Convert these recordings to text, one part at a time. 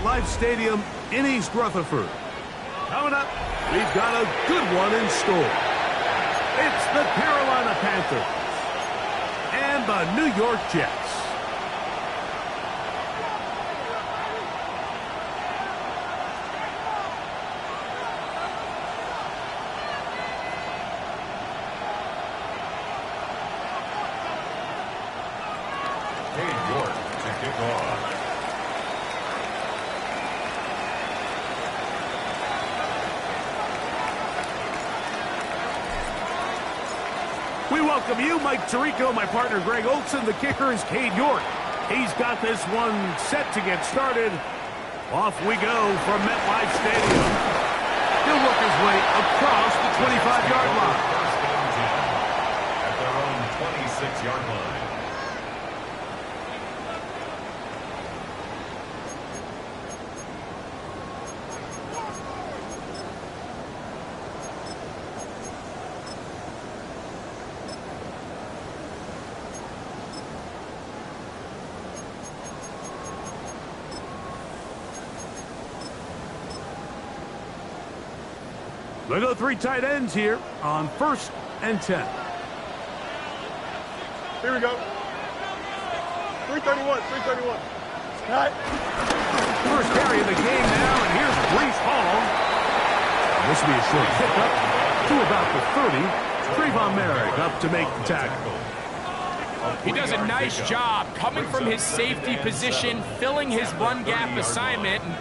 MetLife Stadium in East Rutherford. Coming up, we've got a good one in store. It's the Carolina Panthers and the New York Jets. We welcome you, Mike Tirico, my partner Greg Olson. The kicker is Cade York. He's got this one set to get started. Off we go from MetLife Stadium. He'll work his way across the 25-yard line. First and 10 at their own 26-yard line. They go three tight ends here on 1st and 10. Here we go. 331, 331. Cut. First carry of the game now, and here's Breece Hall. This will be a short pickup to about the 30. Trayvon Merrick up to make the tackle. He does a nice job coming from his safety position, filling his run gap assignment, and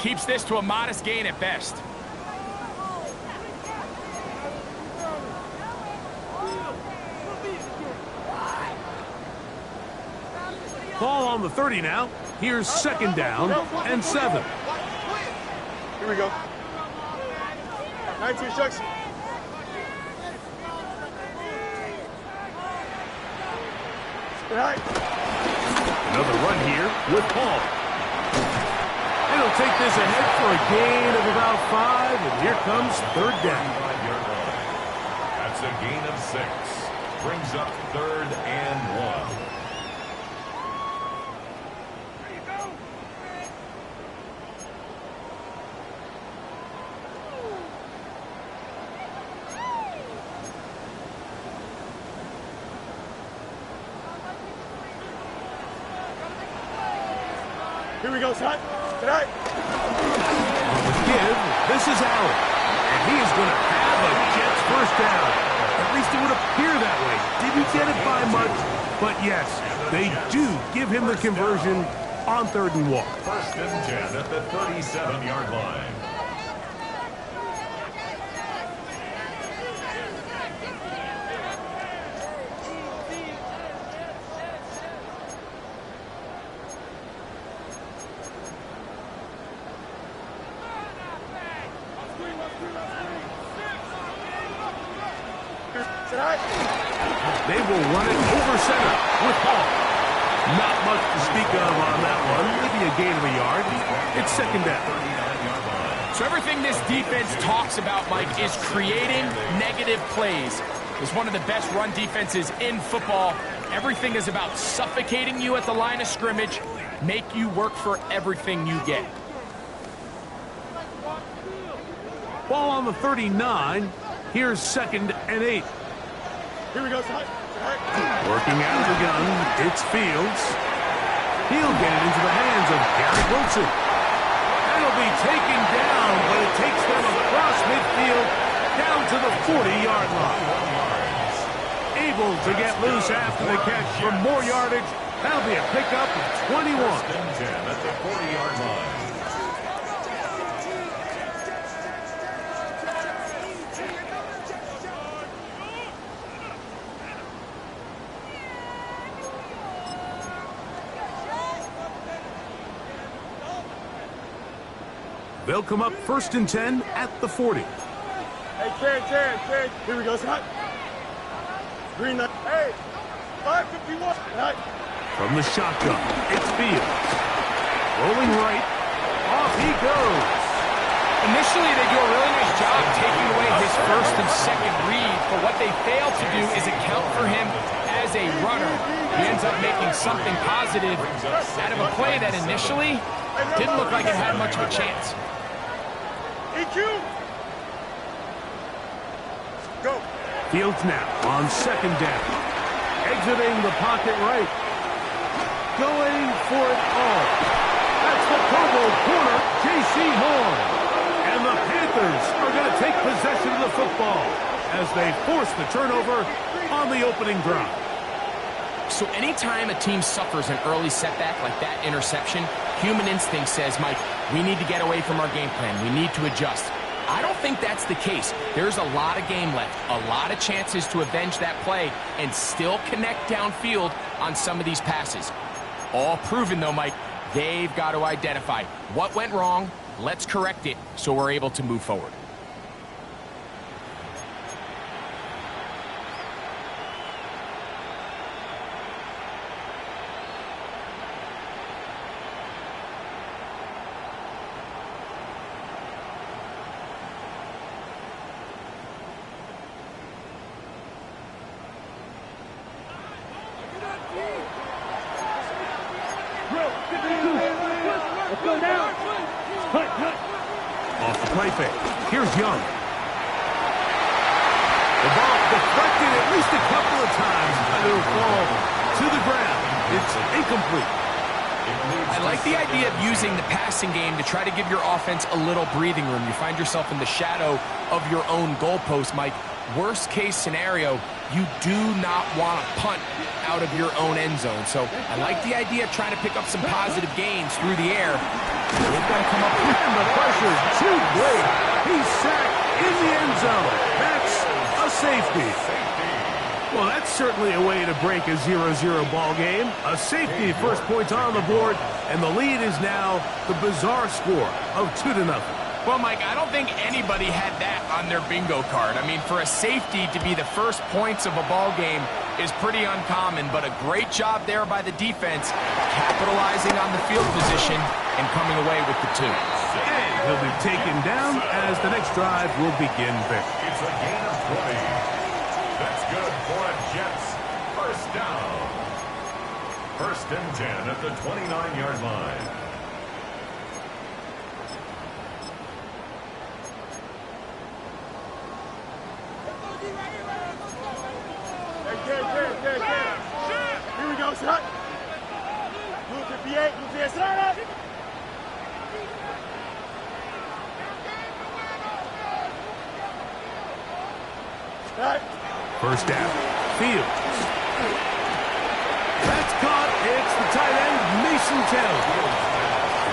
keeps this to a modest gain at best. Ball on the 30 now. Here's 2nd down and 7. Here we go. 19 shucks. Right. Another run here with Paul. And he'll take this ahead for a gain of about 5, and here comes 3rd down. That's a gain of 6. Brings up 3rd and 1. Here we go, son. Tonight. On the give, this is Allen. And he is going to have a Jets 1st down. At least it would appear that way. Didn't get it by much, but yes, they do give him the conversion on 3rd and 1. 1st and 10 at the 37-yard line. They will run it over center with Hall. Not much to speak of on that one. Maybe a gain of a yard. It's 2nd down. So everything this defense talks about, Mike, is creating negative plays. It's one of the best run defenses in football. Everything is about suffocating you at the line of scrimmage, make you work for everything you get. Ball on the 39. Here's 2nd and 8. Here we go, son. Working out of the gun, it's Fields. He'll get it into the hands of Garrett Wilson. That'll be taken down, but it takes them across midfield down to the 40-yard line. Able to get loose after the catch for more yardage. That'll be a pickup of 21. 1st and 10 at the 40-yard line. They'll come up 1st and 10 at the 40. Hey, Karen. Here we go, son. Green light. Hey, 551. Right. From the shotgun, it's Fields. Rolling right. Off he goes. Initially, they do a really nice job taking away his 1st and 2nd read, but what they fail to do is account for him as as a runner, he ends up making something positive out of a play that initially didn't look like it had much of a chance. EQ! Go! Fields now on second down. Exiting the pocket right. Going for it all. That's the Pro Bowl corner, J.C. Horn. And the Panthers are going to take possession of the football as they force the turnover on the opening drive. So anytime a team suffers an early setback like that interception, human instinct says, Mike, we need to get away from our game plan. We need to adjust. I don't think that's the case. There's a lot of game left, a lot of chances to avenge that play and still connect downfield on some of these passes. All proven, though, Mike, they've got to identify what went wrong, let's correct it so we're able to move forward. Off the play fake. Here's Young. The ball deflected at least a couple of times, but it'll fall to the ground. It's incomplete. I like the idea of using the passing game to try to give your offense a little breathing room. You find yourself in the shadow of your own goalpost, Mike. Worst case scenario, you do not want to punt out of your own end zone. So I like the idea of trying to pick up some positive gains through the air. They've got to come up with And the pressure too great. He's sacked in the end zone. That's a safety. Well, that's certainly a way to break a 0-0 ball game. A safety, first points on the board, and the lead is now the bizarre score of 2-0. Well, Mike, I don't think anybody had that on their bingo card. I mean, for a safety to be the first points of a ball game is pretty uncommon, but a great job there by the defense, capitalizing on the field position and coming away with the 2. And he'll be taken down as the next drive will begin there. It's a gain of 20. That's good for a Jets first down. First and 10 at the 29-yard line. Here we go, shot. Blue 58, blue 58, shot. First down. Fields. That's caught. It's the tight end, Mason Taylor.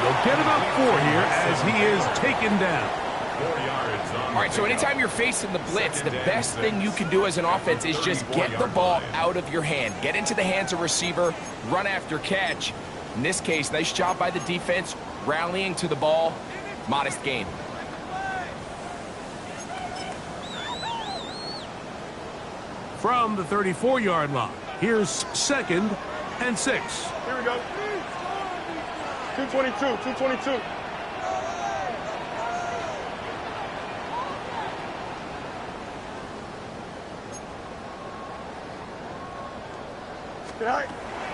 They'll get about 4 here as he is taken down. 4 yards on. All right, so anytime you're facing the blitz, the best thing you can do as an offense is just get the ball out of your hand. Get into the hands of receiver, run after catch. In this case, nice job by the defense, rallying to the ball. Modest gain. From the 34-yard line, here's second and 6. Here we go. 222, 222.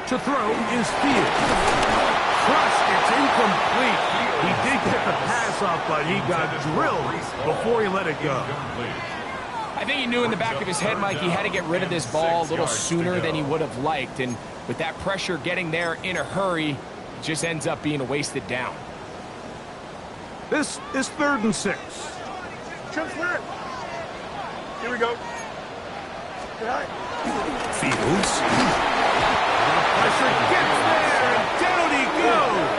To throw is Fields. Crushed, it's incomplete. He did get the pass off, but he got drilled before he let it go. I think he knew in the back of his head, Mike, he had to get rid of this ball a little sooner than he would have liked. And with that pressure getting there in a hurry, it just ends up being a wasted down. This is 3rd and 6. Here we go. Fields. Pressure gets there, and down he goes.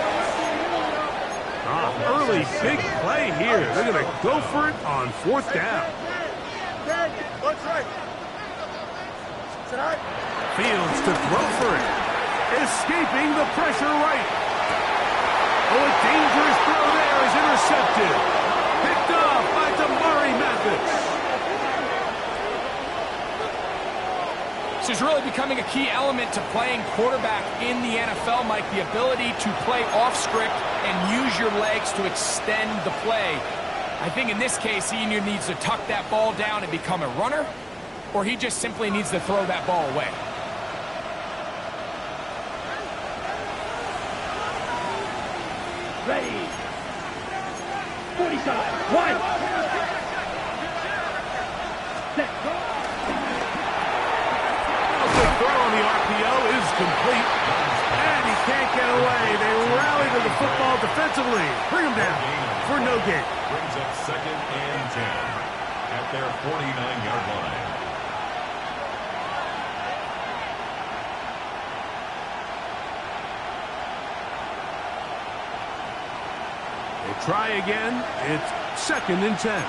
Early big play here. They're going to go for it on 4th down. That's right. Fields to throw for it. Escaping the pressure right. Oh, a dangerous throw there is intercepted. Picked off by Damari Mathis. This is really becoming a key element to playing quarterback in the NFL, Mike, the ability to play off script and use your legs to extend the play. I think in this case, he either needs to tuck that ball down and become a runner, or he just simply needs to throw that ball away. 40 side. One. Set. The throw on the RPO is complete. And he can't get away. They rally to the football defensively. Bring him down for no gain. Brings up 2nd and 10 at their 49-yard line. They try again. It's 2nd and 10.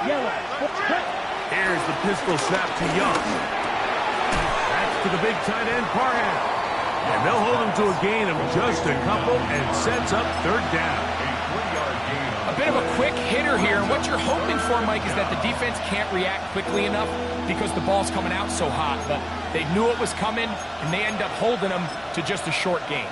Yellow. Here's the pistol snap to Young. That's to the big tight end, Parham. And they'll hold him to a gain of just a couple and sets up 3rd down. A bit of a quick hitter here, and what you're hoping for, Mike, is that the defense can't react quickly enough because the ball's coming out so hot. But they knew it was coming, and they end up holding them to just a short gain.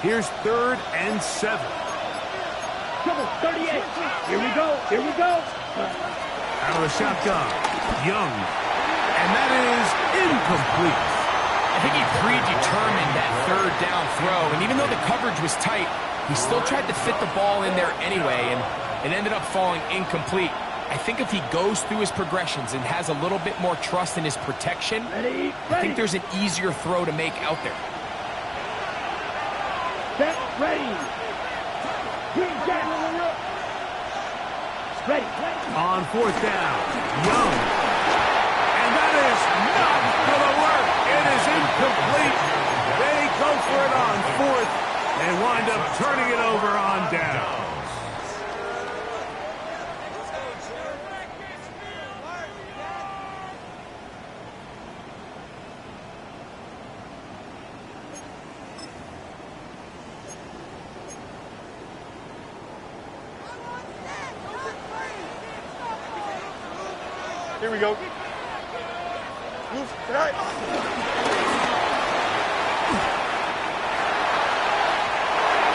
Here's 3rd and 7. Double 38. Here we go. Here we go. Out of the shotgun. Young. And that is incomplete. I think he predetermined that 3rd down throw, and even though the coverage was tight, he still tried to fit the ball in there anyway, and it ended up falling incomplete. I think if he goes through his progressions and has a little bit more trust in his protection, Ready. I think there's an easier throw to make out there. Set. Ready. Green gas. Ready. On 4th down. Young. And that is not going to work. It is incomplete. They go for it on 4th and wind up turning it over on down. Here we go. Loose. Right.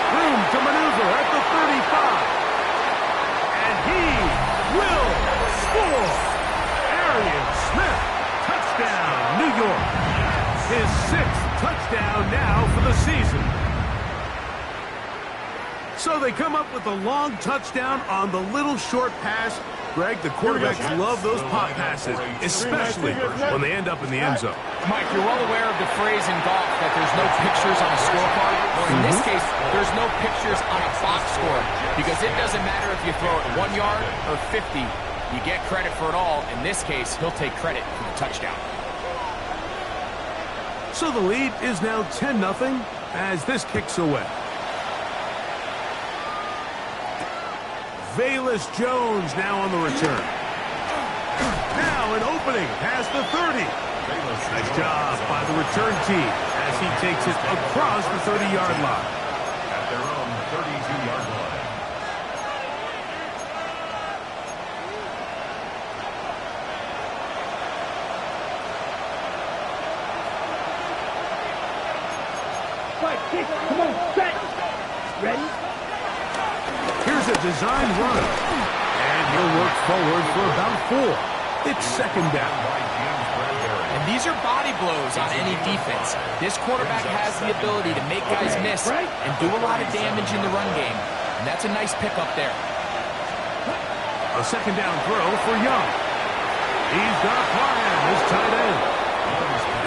Room to maneuver at the 35. And he will score. Arian Smith. Touchdown, New York. His 6th touchdown now for the season. So they come up with a long touchdown on the little short pass. Greg, the quarterbacks love those pop passes, especially when they end up in the end zone. Mike, you're well aware of the phrase in golf that there's no pictures on a scorecard. In this case, there's no pictures on a box score because it doesn't matter if you throw it 1 yard or 50. You get credit for it all. In this case, he'll take credit for the touchdown. So the lead is now 10-0 as this kicks away. Velus Jones now on the return. Now an opening past the 30. Nice job by the return team as he takes it across the 30-yard line. At their own 32-yard line. Fight, kick. Come on. Set. Ready. Here's a design run. And he'll work forward for about 4. It's 2nd down. And these are body blows on any defense. This quarterback has the ability to make guys miss and do a lot of damage in the run game. And that's a nice pickup there. A 2nd down throw for Young. He's got Parham, his tight end.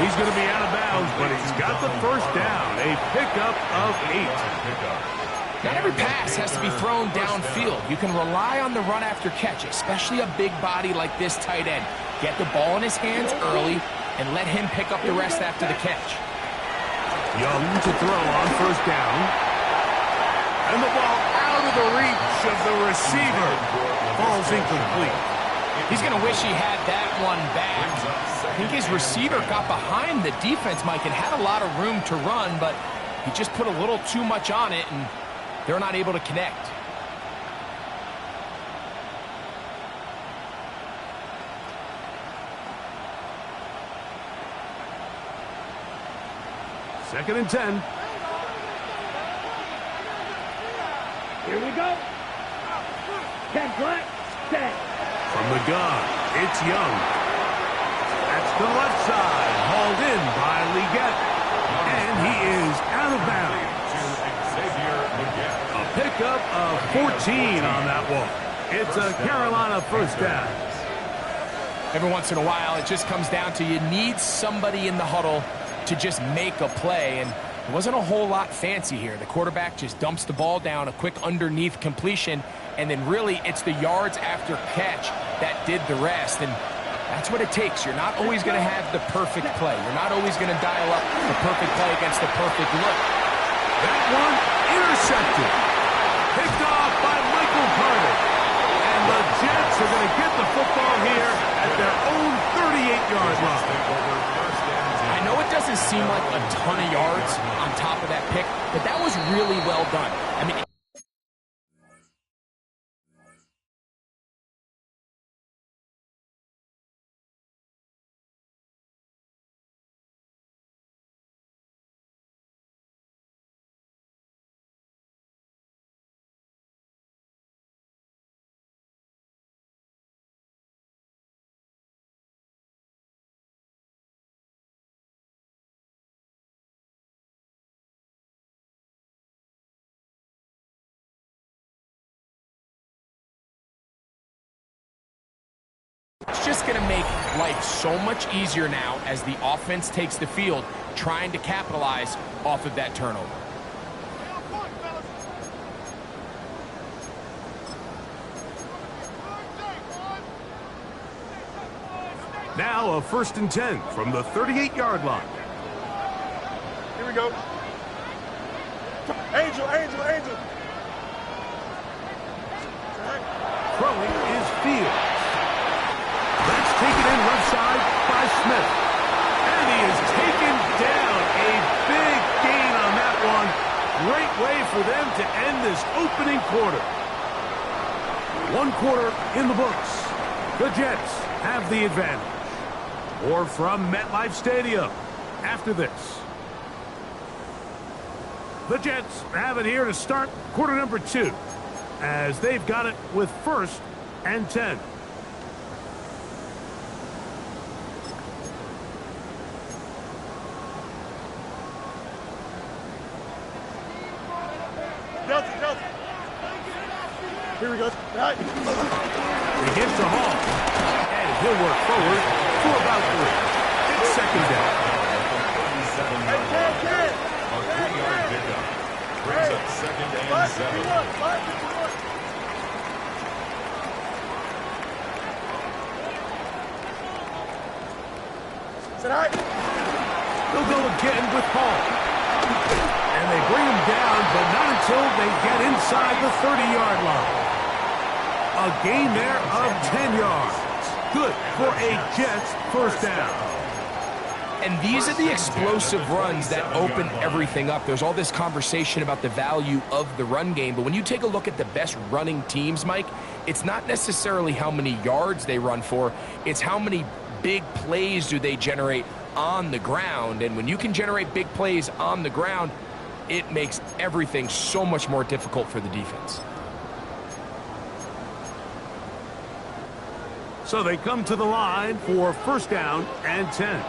He's going to be out of bounds, but he's got the 1st down. A pickup of 8. Not every pass has to be thrown downfield. You can rely on the run after catch, especially a big body like this tight end. Get the ball in his hands early and let him pick up the rest after the catch. Young to throw on 1st down. And the ball out of the reach of the receiver. Ball's incomplete. He's going to wish he had that one back. I think his receiver got behind the defense, Mike, and had a lot of room to run, but he just put a little too much on it, and they're not able to connect. Second and 10. Here we go. 10 flat, set. From the gun, it's Young. That's the left side, hauled in by Leggett. And he is out of bounds. A pickup of 14 on that one. It's a Carolina first down. Every once in a while, it just comes down to you need somebody in the huddle to just make a play, and it wasn't a whole lot fancy here. The quarterback just dumps the ball down, a quick underneath completion, and then really it's the yards after catch that did the rest, and that's what it takes. You're not always going to have the perfect play. You're not always going to dial up the perfect play against the perfect look. That one intercepted. Picked off by Michael Carter. And the Jets are going to get the football here at their own 38-yard line. I know it doesn't seem like a ton of yards on top of that pick, but that was really well done. I mean, it's just going to make life so much easier now as the offense takes the field, trying to capitalize off of that turnover. Now a 1st and 10 from the 38-yard line. Here we go. Angel, Angel, Angel. Throwing is Fields. That's taken in left side by Smith. And he is taken down. A big gain on that one. Great way for them to end this opening quarter. 1 quarter in the books. The Jets have the advantage. Or from MetLife Stadium after this. The Jets have it here to start quarter number 2 as they've got it with 1st and 10. Delta, Delta. Here we go. Right. He gives to Hall. And he'll work forward for about 3. It's 2nd down. Hey, Ken. A 3-yard pickup. Brings up 2nd and 7. 551. Sit high. They'll go again with Hall. And they bring him down, but not until they get inside the 30-yard line. A gain there of 10 yards. Good for a Jets first down. And these are the explosive runs that open everything up. There's all this conversation about the value of the run game, but when you take a look at the best running teams, Mike, it's not necessarily how many yards they run for, it's how many big plays do they generate on the ground. And when you can generate big plays on the ground, it makes everything so much more difficult for the defense. So they come to the line for 1st down and 10.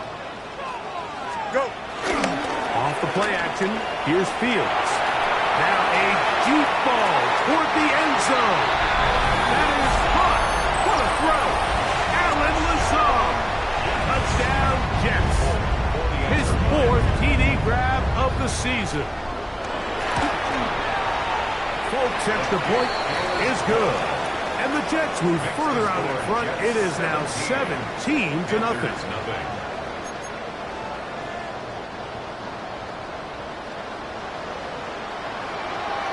Go. Off the play action, here's Fields. Now a deep ball toward the end zone. That is caught. What a throw. Allen Lazard. Touchdown, Jets. His 4th TD grab of the season. Folks, extra point is good. And the Jets move further out in front. It is now 17-0.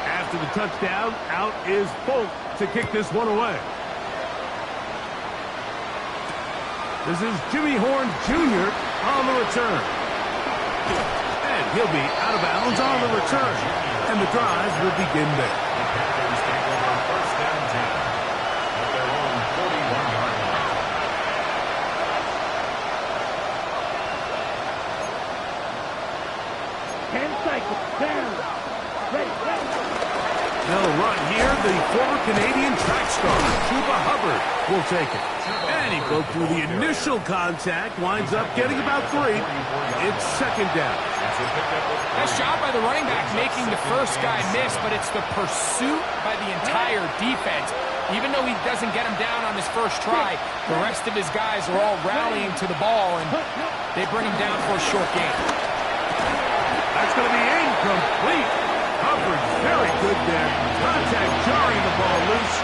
After the touchdown, out is Folk to kick this one away. This is Jimmy Horn Jr. on the return. And he'll be out of bounds on the return. And the drive will begin there. They'll run here. The former Canadian track star, Chuba Hubbard, will take it. And he broke through the initial contact, winds up getting about 3. It's second down. Nice job by the running back making the first guy miss, but it's the pursuit by the entire defense. Even though he doesn't get him down on his first try, the rest of his guys are all rallying to the ball, and they bring him down for a short gain. That's going to be incomplete. Hubbard very good there. Contact jarring the ball loose,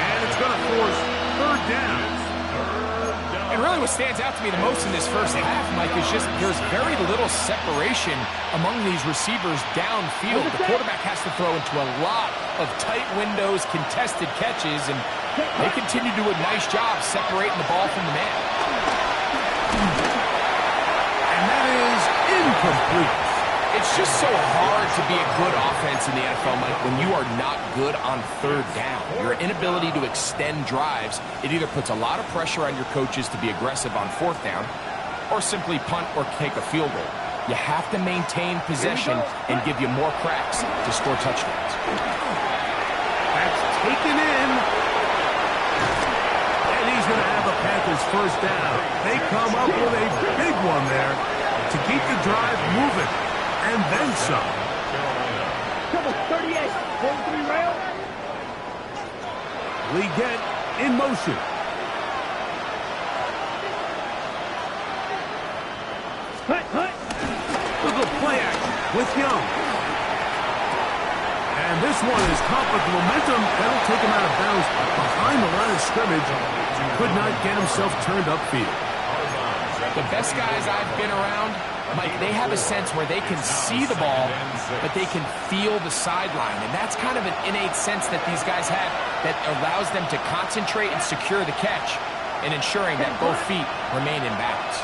and it's going to force third down. And really what stands out to me the most in this first half, Mike, is just there's very little separation among these receivers downfield. The quarterback has to throw into a lot of tight windows, contested catches, and they continue to do a nice job separating the ball from the man. And that is incomplete. It's just so hard to be a good offense in the NFL, Mike, when you are not good on third down. Your inability to extend drives, it either puts a lot of pressure on your coaches to be aggressive on fourth down or simply punt or take a field goal. You have to maintain possession and give you more cracks to score touchdowns. That's taken in. And he's going to have a Panthers first down. They come up with a big one there to keep the drive moving. And then some. Come on, 38. 43 rail. Leggett in motion. Hut. Look at play action with Young. And this one is caught with momentum. That'll take him out of bounds behind the line of scrimmage. Could not get himself turned upfield. The best guys I've been around, Mike, they have a sense where they can see the ball, but they can feel the sideline. And that's kind of an innate sense that these guys have that allows them to concentrate and secure the catch and ensuring that both feet remain in bounds.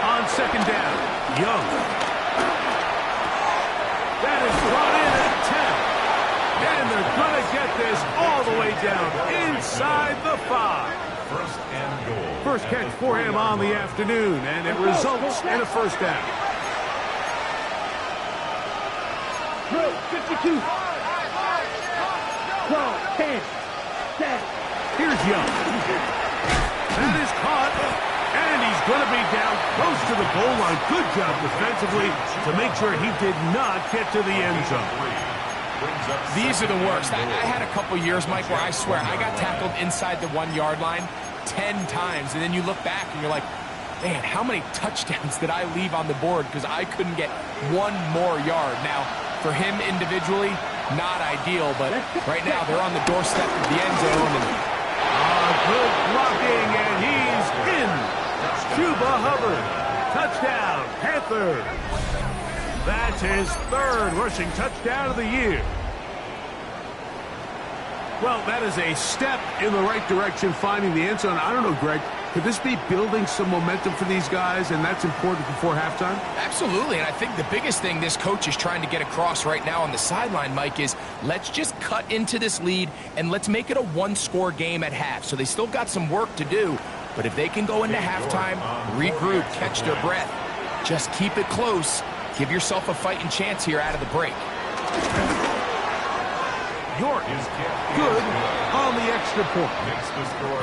On second down, Young. That is brought in at 10. And they're going to get this all the way down inside the 5. First and goal. First catch for him on the afternoon, and it results in a first down. Drill, 52. 12, 10, 7. Here's Young. That is caught, and he's going to be down close to the goal line. Good job defensively to make sure he did not get to the end zone. These are the worst. I had a couple years, Mike, where I swear I got tackled inside the 1-yard line 10 times, and then you look back and you're like, man, how many touchdowns did I leave on the board because I couldn't get one more yard? Now, for him individually, not ideal, but right now they're on the doorstep of the end zone. And good blocking, and he's in. Chuba Hubbard, touchdown, Panthers. That's his third rushing touchdown of the year. Well, that is a step in the right direction, finding the end zone. I don't know, Greg, could this be building some momentum for these guys, and that's important before halftime? Absolutely, and I think the biggest thing this coach is trying to get across right now on the sideline, Mike, is let's just cut into this lead, and let's make it a one-score game at half. So they still got some work to do, but if they can go into halftime, regroup, catch their breath, just keep it close, give yourself a fighting chance here out of the break. York is good on the extra point.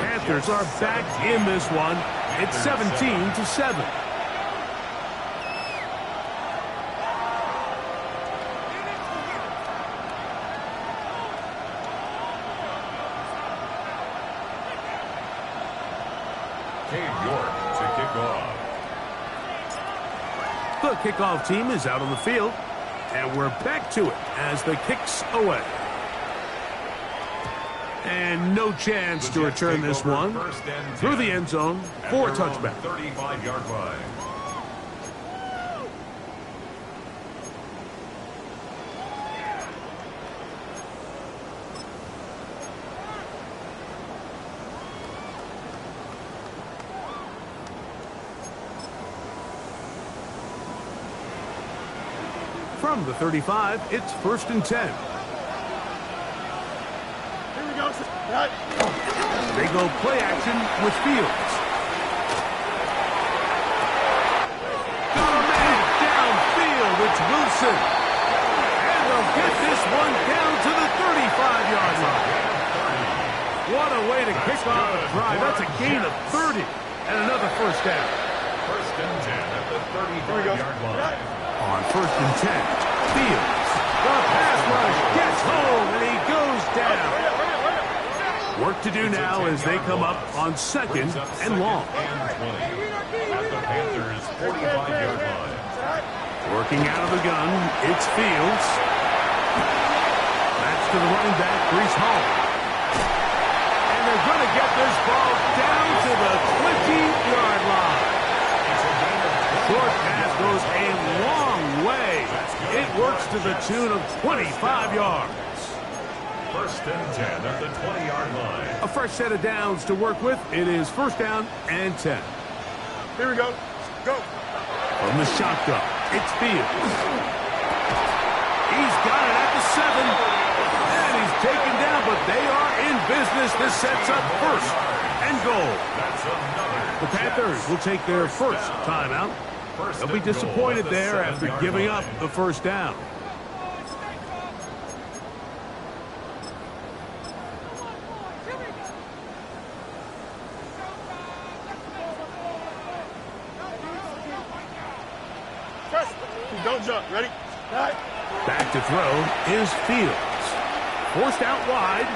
Panthers are back in this one. It's 17-7. York to kick off. The kickoff team is out on the field, and we're back to it as the kick's away. And no chance to return this one through the end zone for a touchback. 35-yard line. From the 35, it's 1st and 10. They go play action with Fields. Got a man downfield. It's Wilson. And they'll get this one down to the off the drive. That's a gain of 30 and another first down. First and 10 at the 35-yard line. On first and 10, Fields. The pass rush gets home, and he goes down. Work to do now as they come up on second and long. And 20 at the Panthers' 45-yard line. Working out of the gun, it's Fields. That's to the running back, Brees Hall. And they're going to get this ball down to the 20-yard line. Short pass goes a long way. It works to the tune of 25 yards. First and 10 at the 20-yard line. A fresh set of downs to work with. It is first down and 10. Here we go. Go. From the shotgun, it's Fields. He's got it at the 7. And he's taken down, but they are in business. This sets up first and goal. That's another. The Panthers will take their first timeout. They'll be disappointed there after giving up the first down. Don't jump. Ready? Back to throw is Fields. Forced out wide.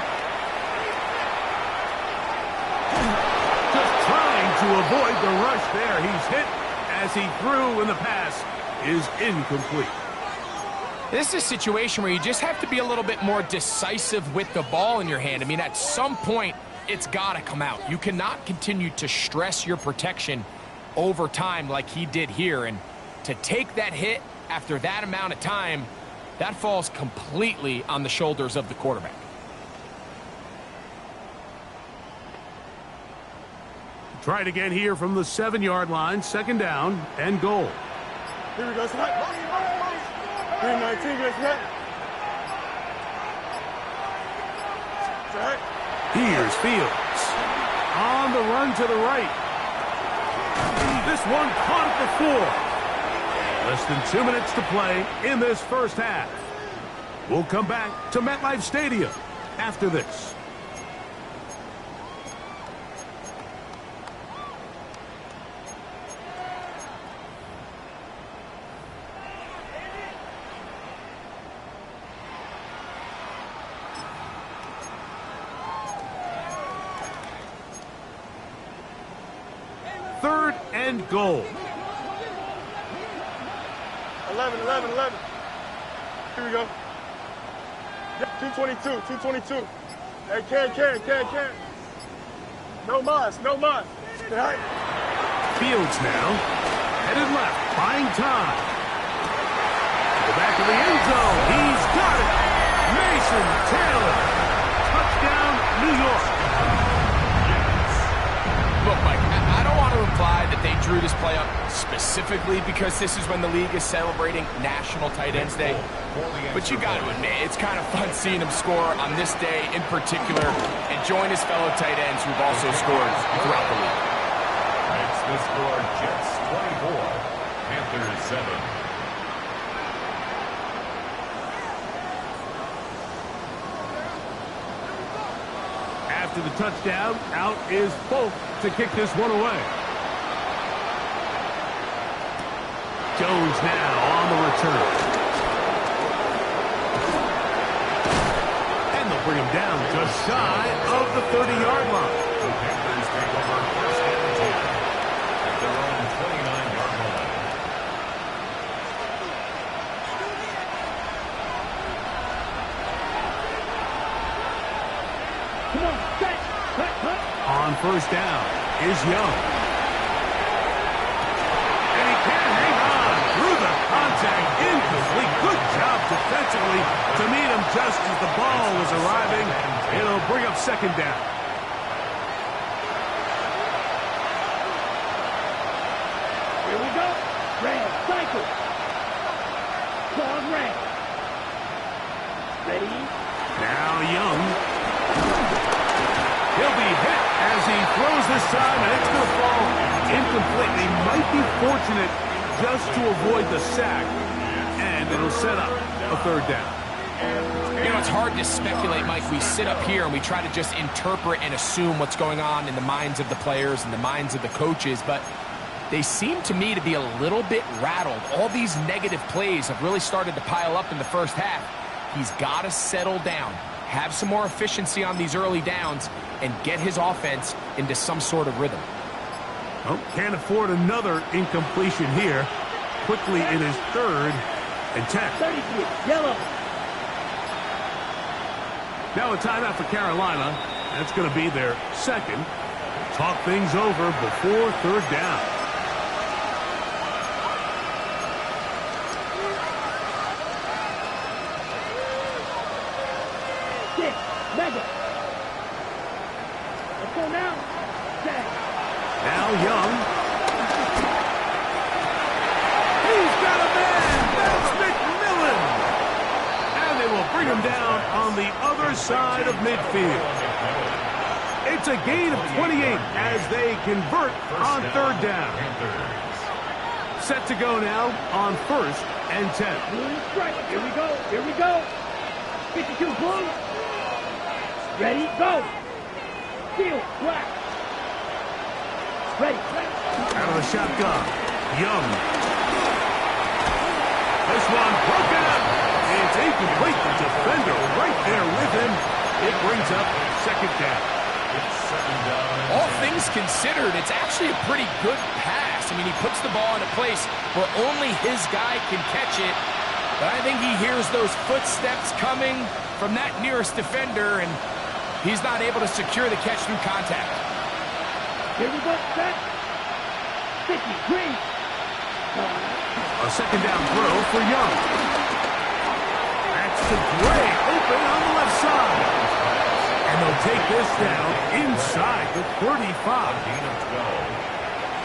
Just trying to avoid the rush there. He's hit as he threw, and the pass is incomplete. This is a situation where you just have to be a little bit more decisive with the ball in your hand. I mean, at some point, it's got to come out. You cannot continue to stress your protection over time like he did here. And to take that hit after that amount of time, that falls completely on the shoulders of the quarterback. Try it again here from the 7-yard line. Second down and goal. Here we go. Snap. 319. Good snap. Here's Fields. On the run to the right. This one caught at the 4. Less than 2 minutes to play in this first half. We'll come back to MetLife Stadium after this. Third and goal. 11. Here we go. 222. 222. Hey, can. No mas. Right. Fields now headed left, buying time. To the back of the end zone. He's got it. Mason Taylor. Touchdown, New York. Look, Mike, I don't want to imply that they drew this play up specifically because this is when the league is celebrating National Tight Ends Day. But you got to admit, it's kind of fun seeing him score on this day in particular and join his fellow tight ends who've also scored throughout the league. It's the score, Jets 24, Panthers 7. After the touchdown, out is Folk to kick this one away. Jones now on the return. And they'll bring him down just shy of the 30-yard line. The Panthers take over first and 10 at their own 29-yard line. Come on, set. Cut. On first down is Young. And he can't hang on through the contact. Incomplete. Good job defensively to meet him just as the ball was arriving. It'll bring up second down. Here we go. Ram, cycle. Pause, ram. Ready? Now Young. He'll be hit as he throws this time, and it's going to fall incomplete. He might be fortunate just to avoid the sack, and it'll set up a third down. You know, it's hard to speculate, Mike. We sit up here and we try to just interpret and assume what's going on in the minds of the players and the minds of the coaches, but they seem to me to be a little bit rattled. All these negative plays have really started to pile up in the first half. He's got to settle down, have some more efficiency on these early downs, and get his offense into some sort of rhythm. Oh, can't afford another incompletion here. Quickly in his 3rd and 10. 33, yellow. Now a timeout for Carolina. That's going to be their 2nd. Talk things over before 3rd down. Mega. Let's go now. Now Young. He's got a man. That's McMillan. And they will bring him down on the other side of midfield. It's a gain of 28 as they convert on 3rd down. Set to go now on 1st and 10. Here we go. Here we go. 52 blue. Ready, go! Steal, black. Ready, out of the shotgun. Young. This one broken up. It's incomplete. The defender right there with him. It brings up 2nd down. It's 2nd down. All things considered, it's actually a pretty good pass. I mean, he puts the ball in a place where only his guy can catch it. But I think he hears those footsteps coming from that nearest defender, and he's not able to secure the catch through contact. Here we go, set. 50, green. A 2nd down throw for Young. That's to Gray, open on the left side. And they'll take this down inside the 35.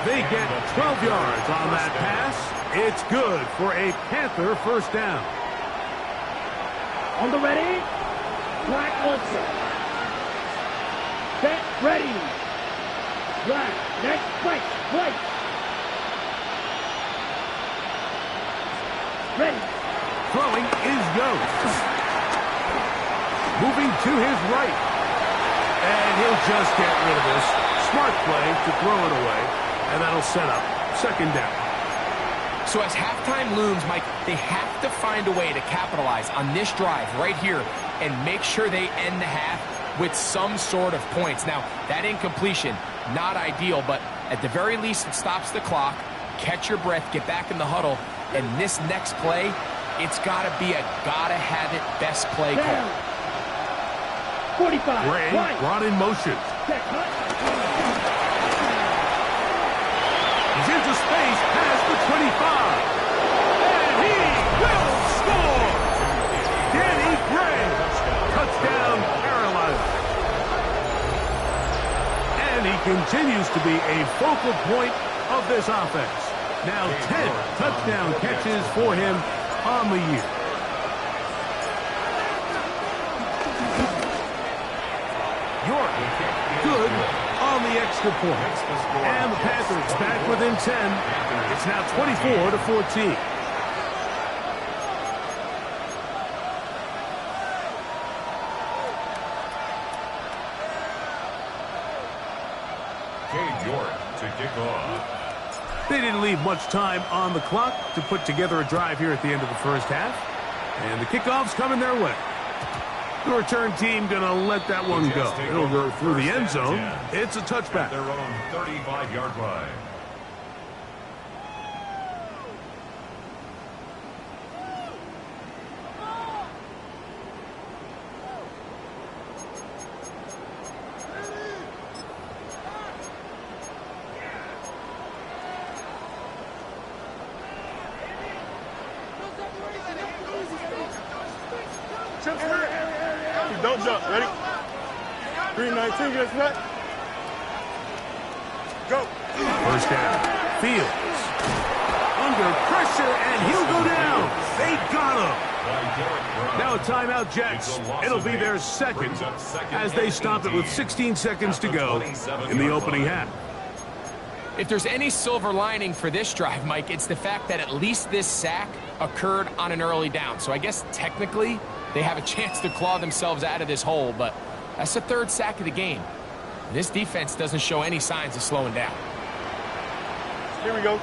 They get 12 yards on that pass. It's good for a Panther 1st down. On the ready. Black also. Set, ready. Black, next, fight, right. Ready. Throwing is Yost. Moving to his right. And he'll just get rid of this. Smart play to throw it away. And that'll set up 2nd down. So as halftime looms, Mike, they have to find a way to capitalize on this drive right here and make sure they end the half with some sort of points. Now, that incompletion, not ideal, but at the very least, it stops the clock. Catch your breath, get back in the huddle, and this next play, it's got to be a gotta-have-it best play call. 45. Gray right. brought in motion. Set, cut. He's into space past the 25. And he will score! Danny Gray. Touchdown, Carolina. And he continues to be a focal point of this offense. Now 10 touchdown catches for him on the year. York, good on the extra point. And the Panthers back within 10. It's now 24-14. To kick off. They didn't leave much time on the clock to put together a drive here at the end of the first half. And the kickoff's coming their way. The return team going to let that one go. It'll go through the end zone. It's a touchback. Their own 35-yard line. Don't jump. Ready? Green 19, get set. Go. First down. Fields. Under pressure, and he'll go down. They got him. Now a timeout, Jets. It'll be their 2nd, as they stop it with 16 seconds to go in the opening half. If there's any silver lining for this drive, Mike, it's the fact that at least this sack occurred on an early down. So I guess technically they have a chance to claw themselves out of this hole, but that's the third sack of the game. This defense doesn't show any signs of slowing down. Here we go.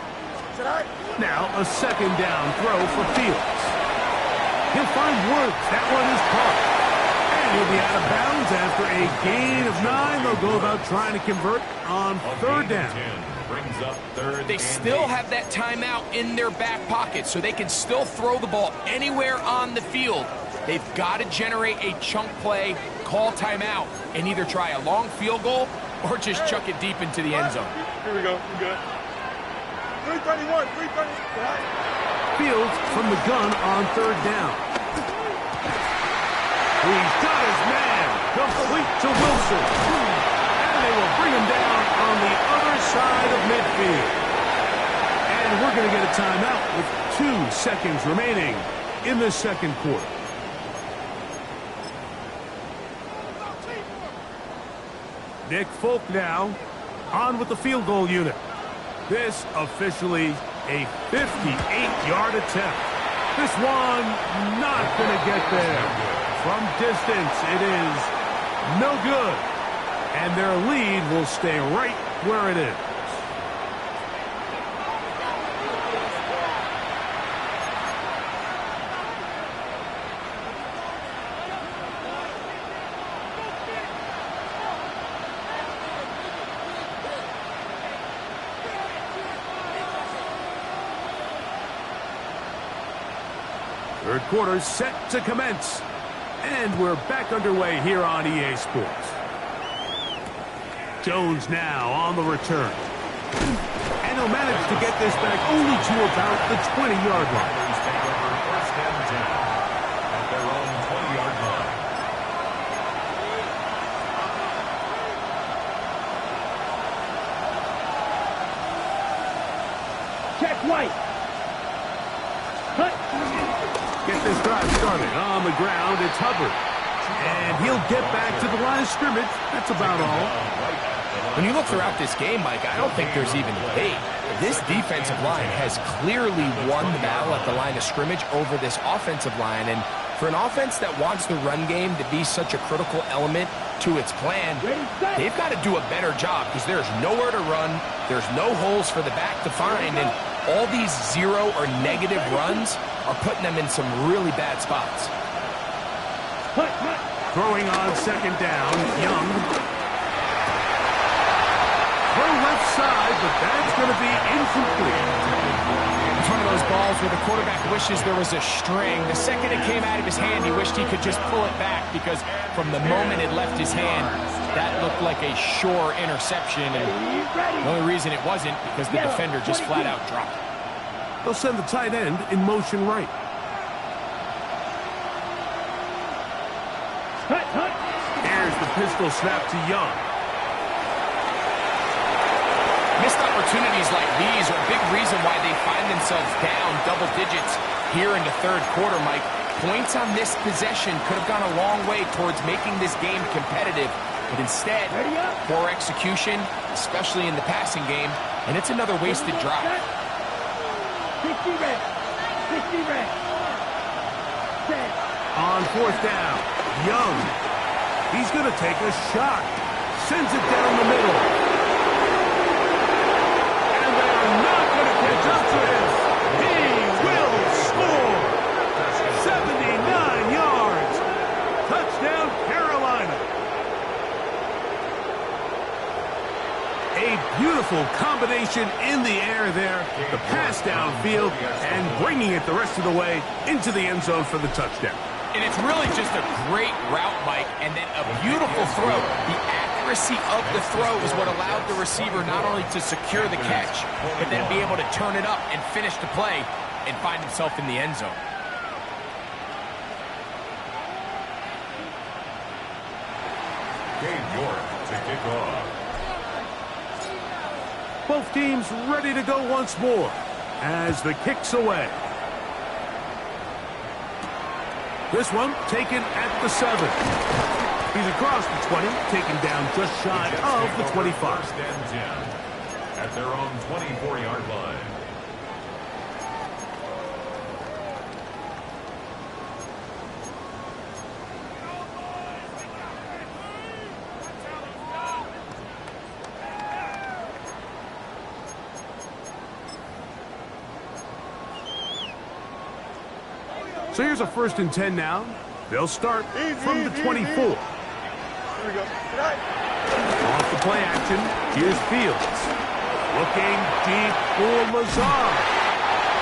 Now a second down throw for Fields. He'll find Woods. That one is caught. And he'll be out of bounds after a gain of 9. They'll go about trying to convert on third down. Brings up third. They still have that timeout in their back pocket, so they can still throw the ball anywhere on the field. They've got to generate a chunk play, call timeout, and either try a long field goal or just chuck it deep into the end zone. Here we go. We're good. 331. 330. Fields from the gun on third down. He's got his man. Complete to Wilson. And they will bring him down on the other side of midfield. And we're going to get a timeout with 2 seconds remaining in the second quarter. Nick Folk now on with the field goal unit. This officially a 58-yard attempt. This one not going to get there. From distance, it is no good. And their lead will stay right where it is. Third quarter set to commence. And we're back underway here on EA Sports. Jones now on the return. And he'll manage to get this back only to about the 20-yard line. Take over first and 10 at their own 20-yard line. Check White. Cut. Get this drive started. On the ground, it's Hubbard. And he'll get back to the line of scrimmage. That's about all. When you look throughout this game, Mike, I don't think there's even debate. This defensive line has clearly won the battle at the line of scrimmage over this offensive line. And for an offense that wants the run game to be such a critical element to its plan, they've got to do a better job because there's nowhere to run. There's no holes for the back to find. And all these zero or negative runs are putting them in some really bad spots. Throwing on second down, Young. Throw left side, but that's going to be incomplete. It's one of those balls where the quarterback wishes there was a string. The second it came out of his hand, he wished he could just pull it back because from the moment it left his hand, that looked like a sure interception. And the only reason it wasn't because the defender just flat out dropped it. They'll send the tight end in motion right. Here's the pistol snap to Young. Missed opportunities like these are a big reason why they find themselves down double digits here in the third quarter, Mike. Points on this possession could have gone a long way towards making this game competitive, but instead, poor execution, especially in the passing game, and it's another wasted drive. 60 reps. 60 reps. Set. On fourth down, Young. He's going to take a shot. Sends it down the middle. And they are not going to catch up to him. He will score. 79 yards. Touchdown, Carolina. A beautiful combination in the air there. The pass downfield and bringing it the rest of the way into the end zone for the touchdown. And it's really just a great route, Mike, and then a beautiful throw. The accuracy of the throw is what allowed the receiver not only to secure the catch, but then be able to turn it up and finish the play and find himself in the end zone. Dave York to kick off. Both teams ready to go once more as the kick's away. This one taken at the 7. He's across the 20, taken down just shy of the 25. First and 10 at their own 24-yard line. So here's a 1st and 10 now. They'll start from the 24. Here we go. Off the play action, here's Fields. Looking deep for Lazard.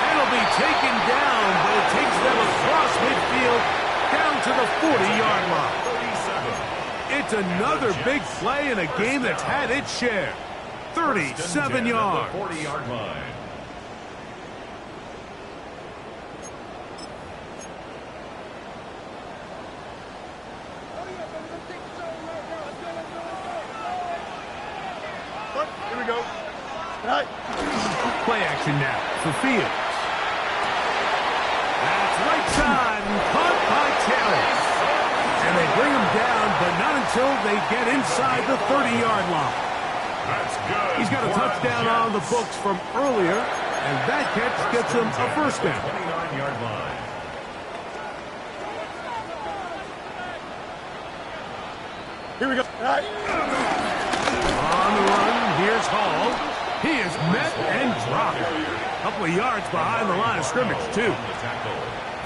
That'll be taken down, but it takes them across midfield down to the 40-yard line. It's another big play in a game that's had its share. 37 yards. 40-yard line. Here we go. Right. Play action now for Fields. That's right side and caught by Taylor. And they bring him down, but not until they get inside the 30-yard line. That's good. He's got a touchdown on the books from earlier, and that catch gets him a 1st down. 29-yard line. Here we go. Right. On the run, here's Hall. He is met and dropped. A couple of yards behind the line of scrimmage, too.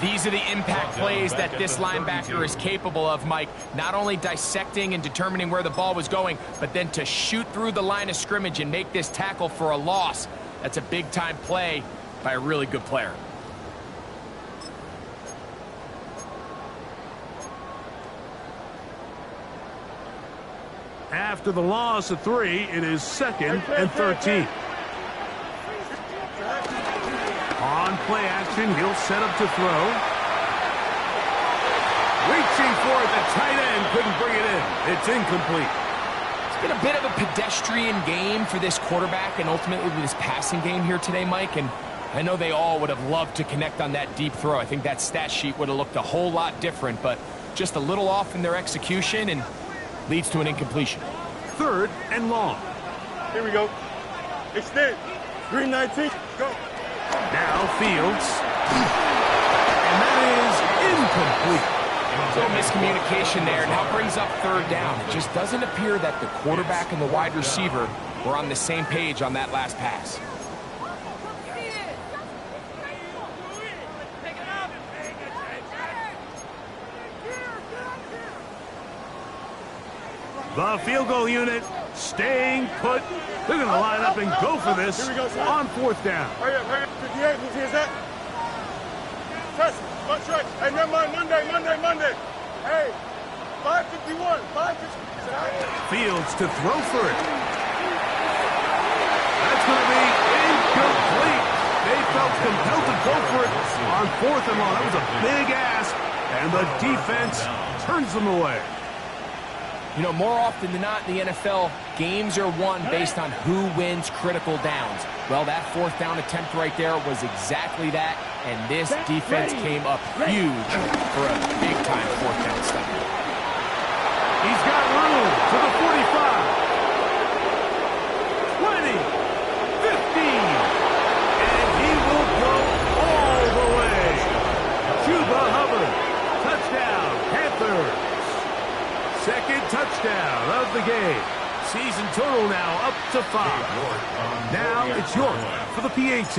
These are the impact plays that this linebacker is capable of, Mike. Not only dissecting and determining where the ball was going, but then to shoot through the line of scrimmage and make this tackle for a loss. That's a big-time play by a really good player. After the loss of 3, it is 2nd and 13. On play action, he'll set up to throw. Reaching for it, the tight end couldn't bring it in. It's incomplete. It's been a bit of a pedestrian game for this quarterback and ultimately this passing game here today, Mike. And I know they all would have loved to connect on that deep throw. I think that stat sheet would have looked a whole lot different, but just a little off in their execution and leads to an incompletion. 3rd and long. Here we go. Extend. 319. Go. Now Fields. And that is incomplete. So miscommunication there. Now brings up 3rd down. It just doesn't appear that the quarterback and the wide receiver were on the same page on that last pass. The field goal unit staying put. They're going to line up and go for this on 4th down. Hurry up, hurry up. 58, who hears that? Press, much right. Hey, never mind, Monday. Hey, 551, 550. Fields to throw for it. That's going to be incomplete. They felt compelled to go for it on 4th and long. That was a big ask, and the defense turns them away. You know, more often than not in the NFL, games are won based on who wins critical downs. Well, that 4th down attempt right there was exactly that, and this defense came up huge for a big-time 4th down stop. He's got room to the 45. 20, 15, and he will go all the way. Chuba Hubbard, touchdown, Panthers. 2nd touchdown of the game. Season total now up to 5. Now it's York for the PAT.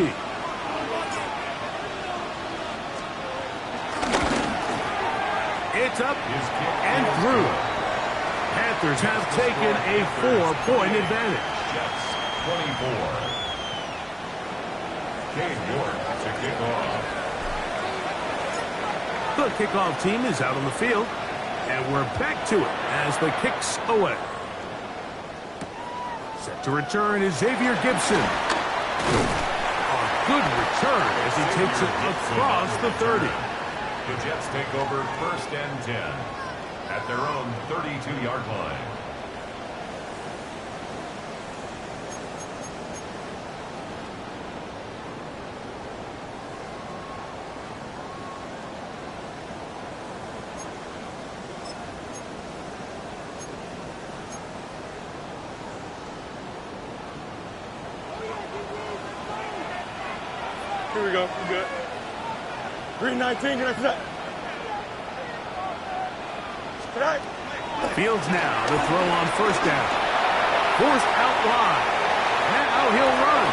It's up and through. Panthers have taken a 4-point advantage. Jets 24. Cade York to kick off. The kickoff team is out on the field. And we're back to it as the kick's away. Set to return is Xavier Gibson. A good return as he takes it across the 30. The Jets take over 1st and 10 at their own 32-yard line. Here we go. We're good. 319. Can I set? Tonight. Fields now to throw on first down. Forced out wide. Now he'll run.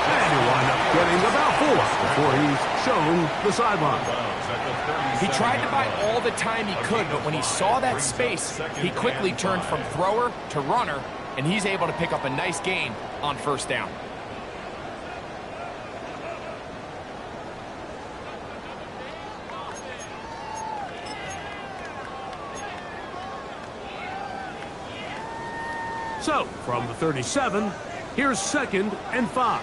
And he'll wind up getting about 4 before he's shown the sideline. He tried to buy all the time he could, but when he saw that space, he quickly turned from thrower to runner, and he's able to pick up a nice gain on first down. So, from the 37, here's 2nd and 5.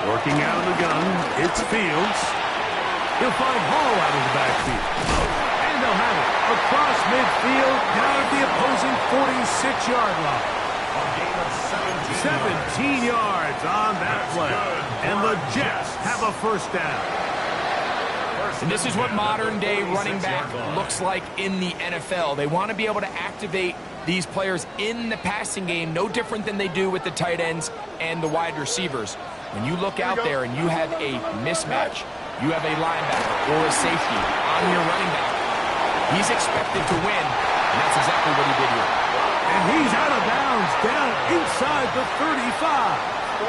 Working out of the gun, it's Fields. He'll find Hall out of the backfield. And they'll have it across midfield, down at the opposing 46-yard line. 17 yards on that play. And the Jets have a first down. And this is what modern-day running back looks like in the NFL. They want to be able to activate these players in the passing game, no different than they do with the tight ends and the wide receivers. When you look out there and you have a mismatch, you have a linebacker or a safety on your running back, he's expected to win, and that's exactly what he did here. And he's out of bounds, down inside the 35. 14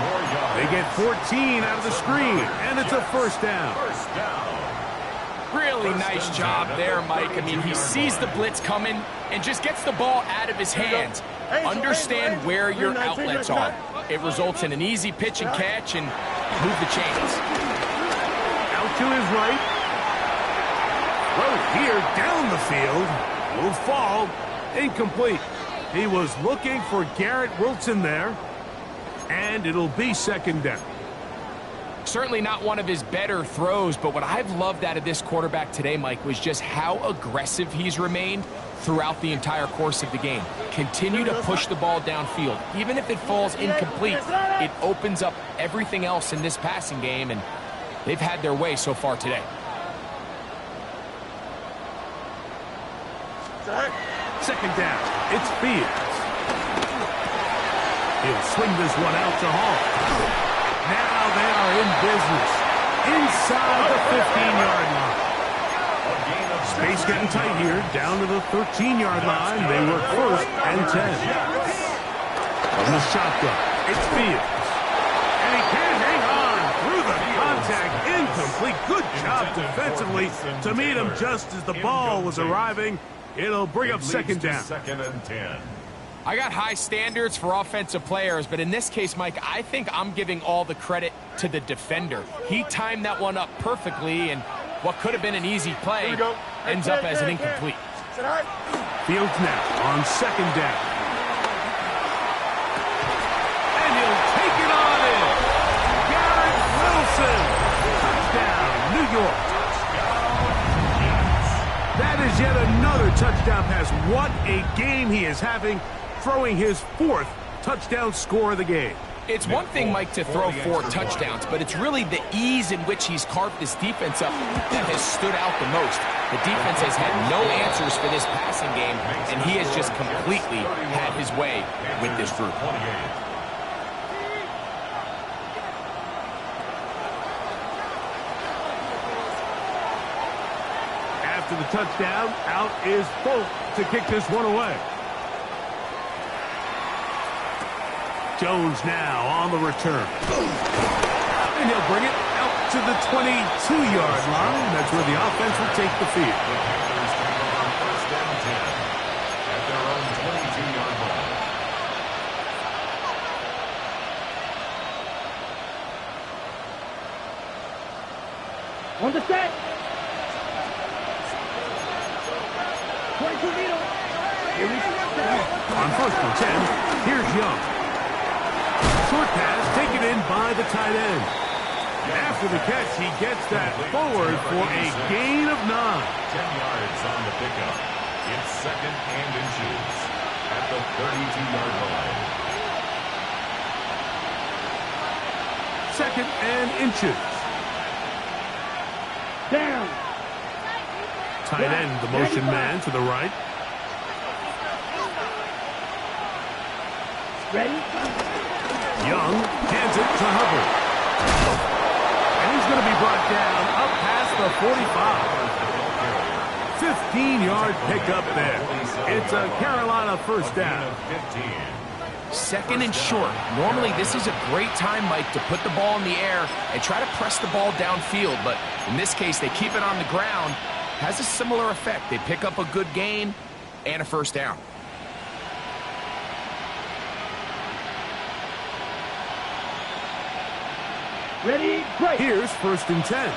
more yards. They get 14 out of the screen, and it's a first down. First down. Really nice job there, Mike. I mean, he sees the blitz coming and just gets the ball out of his hands. Understand where your outlets are. It results in an easy pitch and catch and move the chains. Out to his right. Throw here down the field. Will fall. Incomplete. He was looking for Garrett Wilson there. And it'll be 2nd down. Certainly not one of his better throws, but what I've loved out of this quarterback today, Mike, was just how aggressive he's remained throughout the entire course of the game. Continue to push the ball downfield. Even if it falls incomplete, it opens up everything else in this passing game, and they've had their way so far today. Second down. It's Fields. He'll swing this one out to Hall. Now they are in business. Inside the 15-yard line. Space getting tight here. Down to the 13-yard line. They work 1st and 10. From the shotgun, it's Fields. And he can't hang on through the contact. Incomplete. Good job defensively to meet him just as the ball was arriving. It'll bring up 2nd down. 2nd and 10. I got high standards for offensive players, but in this case, Mike, I think I'm giving all the credit to the defender. He timed that one up perfectly, and what could have been an easy play ends up as an incomplete. Fields now on 2nd down. And he'll take it on in. Garrett Wilson. Touchdown, New York. That is yet another touchdown pass. What a game he is having, throwing his 4th touchdown score of the game. It's one thing, Mike, to throw 4 touchdowns, but it's really the ease in which he's carved this defense up that has stood out the most. The defense has had no answers for this passing game, and he has just completely had his way with this group. After the touchdown, out is Folk to kick this one away. Jones now on the return. And he'll bring it out to the 22-yard line. That's where the offense will take the field. First and 10 at their own 22-yard line. On the set. 22 meter. Here we go. On 1st and 10, here's Young. Short pass taken in by the tight end. After the catch, he gets that forward for a gain of 9. 10 yards on the pickup. It's 2nd and inches at the 32-yard line. 2nd and inches. Down. Tight end, the motion man to the right. Ready? Young hands it to Hubbard. And he's going to be brought down up past the 45. 15-yard pickup there. It's a Carolina first down. 2nd and short. Normally, this is a great time, Mike, to put the ball in the air and try to press the ball downfield. But in this case, they keep it on the ground. Has a similar effect. They pick up a good gain and a first down. Ready, break. Here's 1st and 10.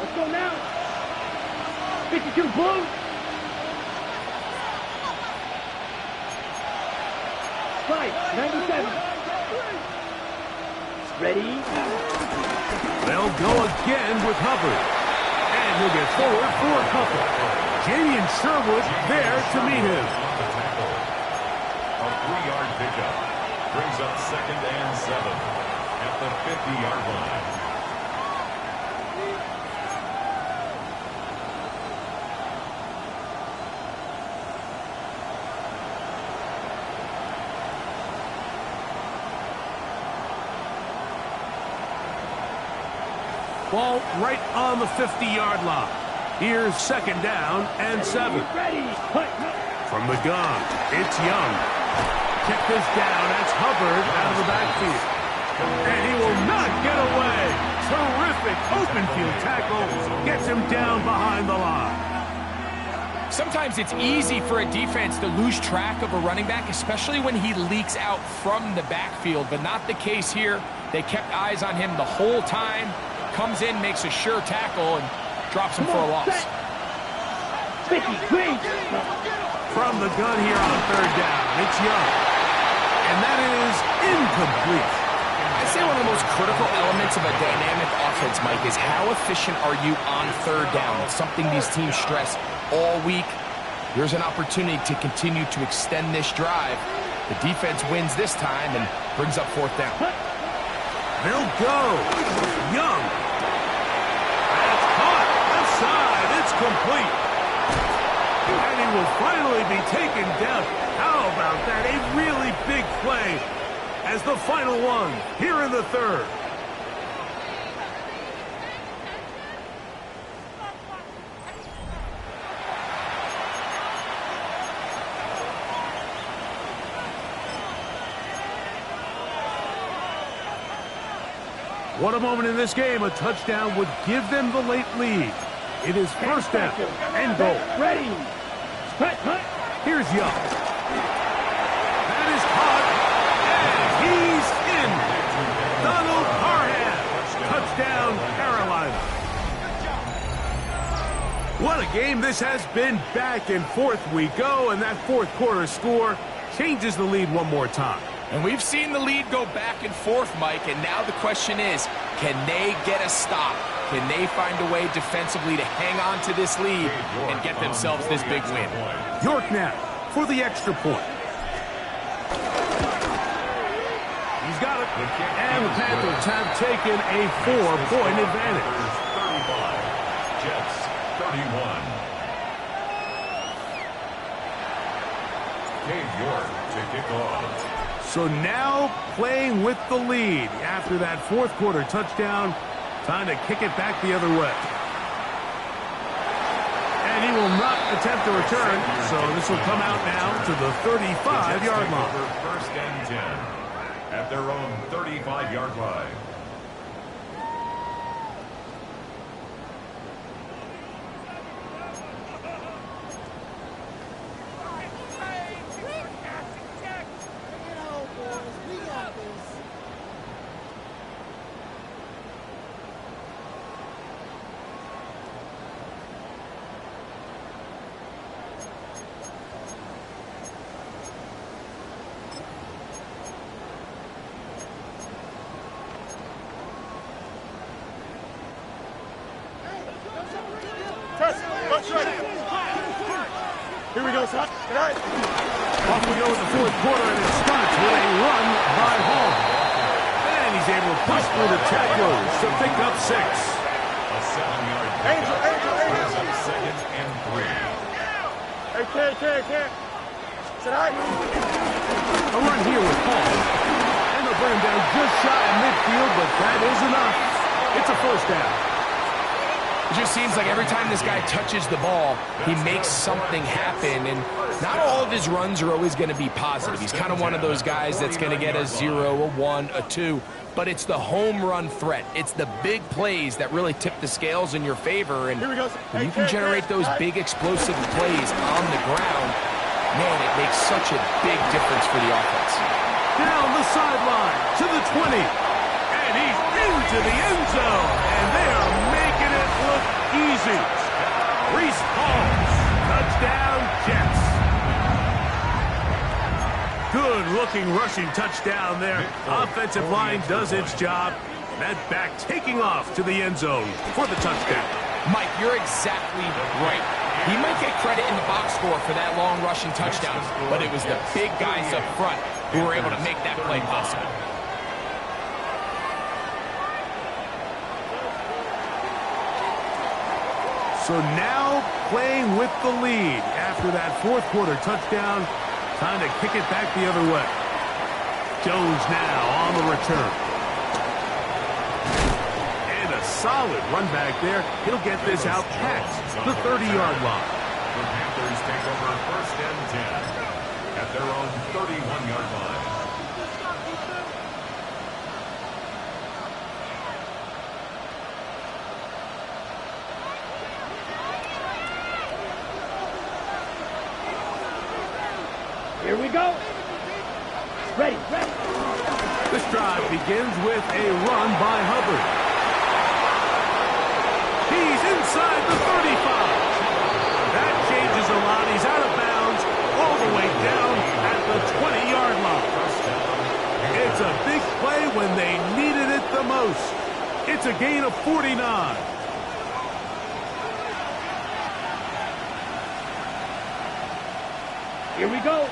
Let's go now. 52 blue. Right, 97. Ready. They'll go again with Hubbard. And he'll get forward for a couple. Jamian Sherwood there to meet him. A 3-yard pickup brings up 2nd and 7 at the 50-yard line. Ball right on the 50-yard line. Here's 2nd down and 7. Ready. From the gun, it's Young. Check this down. That's Hubbard out of the backfield. And he will not get away. Terrific open field tackle. Gets him down behind the line. Sometimes it's easy for a defense to lose track of a running back, especially when he leaks out from the backfield, but not the case here. They kept eyes on him the whole time. Comes in, makes a sure tackle, and drops him for a loss. 53. From the gun here on 3rd down, it's Young. And that is incomplete. I'd say one of the most critical elements of a dynamic offense, Mike, is how efficient are you on 3rd down? It's something these teams stress all week. Here's an opportunity to continue to extend this drive. The defense wins this time and brings up 4th down. They'll go. Young. That's caught. Left side. It's complete. And he will finally be taken down. How about that? A really big play as the final one here in the 3rd. What a moment in this game. A touchdown would give them the late lead. It is 1st down and goal. Ready. Cut. Here's Young. That is caught. And he's in. Donald Parham. Touchdown, Carolina. What a game this has been. Back and forth we go. And that 4th quarter score changes the lead one more time. And we've seen the lead go back and forth, Mike, and now the question is, can they get a stop? Can they find a way defensively to hang on to this lead and get themselves this big win? York now for the extra point. He's got it. And the Panthers have taken a 4-point advantage. 35, Jets 31. Dave York to kick off. So now playing with the lead after that 4th quarter touchdown. Time to kick it back the other way. And he will not attempt to return. So this will come out now to the 35-yard line. 1st and 10 at their own 35-yard line. Here we go, son. Off we go in the 4th quarter, and it starts with a run by Hall. And he's able to push through the tacklers to pick up 6. A 7-yard pickup. Brings up 2nd and 3. Hey, can't. Said I. A run here with Paul. And they'll bring him down just shy of midfield, but that is enough. It's a first down. It just seems like every time this guy touches the ball, he makes something happen, and not all of his runs are always going to be positive. He's kind of one of those guys that's going to get a 0, a 1, a 2, but it's the home run threat. It's the big plays that really tip the scales in your favor, and when you can generate those big explosive plays on the ground, man, it makes such a big difference for the offense. Down the sideline to the 20, and he's into the end zone, and they are making it look easy. Reese Pauls, touchdown Jets. Good-looking rushing touchdown there. Offensive line does its job. That back taking off to the end zone for the touchdown. Mike, you're exactly right. He might get credit in the box score for that long rushing touchdown, but it was the big guys up front who were able to make that play possible. So now playing with the lead after that fourth quarter touchdown. Time to kick it back the other way. Jones now on the return. And a solid run back there. He'll get this out past the 30-yard line. The Panthers take over first and 10 at their own 31-yard line. Here we go. Ready, ready. This drive begins with a run by Hubbard. He's inside the 35. That changes a lot. He's out of bounds all the way down at the 20-yard line. It's a big play when they needed it the most. It's a gain of 49. Here we go.